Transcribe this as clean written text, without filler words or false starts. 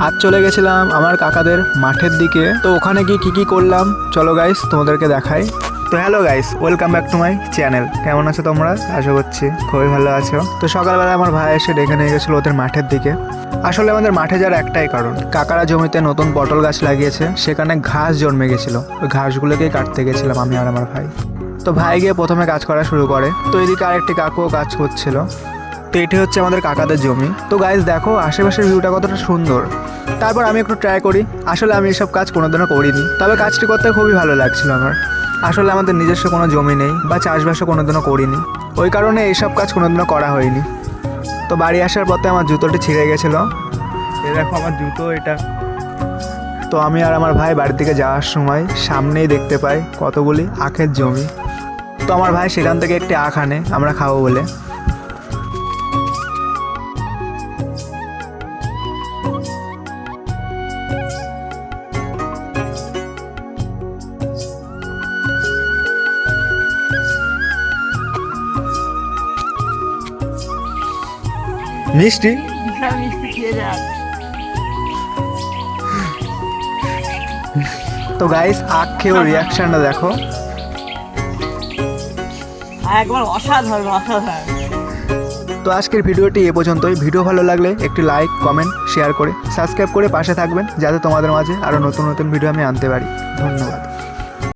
আজ চলে গেছিলাম আমার কাকাদের মাঠের দিকে। তো ওখানে গিয়ে কী কী করলাম চলো গাইস তোমাদেরকে দেখাই। তো hello guys, welcome back to my channel. কেমন আছো তোমরা? আশা করছি খুবই ভালো আছো। তো সকালবেলা আমার ভাই এসে ডেকে নিয়ে গেছিলো ওদের মাঠের দিকে। আসলে আমাদের মাঠে যাওয়ার একটাই কারণ, কাকারা জমিতে নতুন পটল গাছ লাগিয়েছে, সেখানে ঘাস জন্মে গেছিলো। ওই ঘাসগুলোকেই কাটতে গেছিলাম আমি আর আমার ভাই। তো ভাই গিয়ে প্রথমে কাজ করা শুরু করে। তো এদিকে আরেকটি কাকুও কাজ করছিল। তো এটি হচ্ছে আমাদের কাকাদের জমি। তো গাইস দেখো আশেপাশের ভিউটা কতটা সুন্দর। তারপর আমি একটু ট্রাই করি। আসলে আমি এসব কাজ কোনোদিনও করিনি, তবে কাজটি করতে খুবই ভালো লাগছিল আমার। আসলে আমাদের নিজস্ব কোনো জমি নেই বা চাষবাসও কোনোদিনও করিনি, ওই কারণে এইসব কাজ কোনোদিনও করা হয়নি। তো বাড়ি আসার পথে আমার জুতোটি ছিঁড়ে গেছিলো। এ দেখো আমার জুতো এটা। তো আমি আর আমার ভাই বাড়ির দিকে যাওয়ার সময় সামনেই দেখতে পাই কতগুলি আখের জমি। তো আমার ভাই সেখান থেকে একটি আখ আনে আমরা খাবো বলে। মিষ্টি তো গাইস আখ খেয়ে রিয়াকশনটা দেখো। একবার অসাধারণ অসাধারণ। তো আজকের ভিডিওটি এ পর্যন্তই। ভিডিও ভালো লাগলে একটি লাইক, কমেন্ট, শেয়ার করে সাবস্ক্রাইব করে পাশে থাকবেন, যাতে তোমাদের মাঝে আরও নতুন নতুন ভিডিও আমি আনতে পারি। ধন্যবাদ।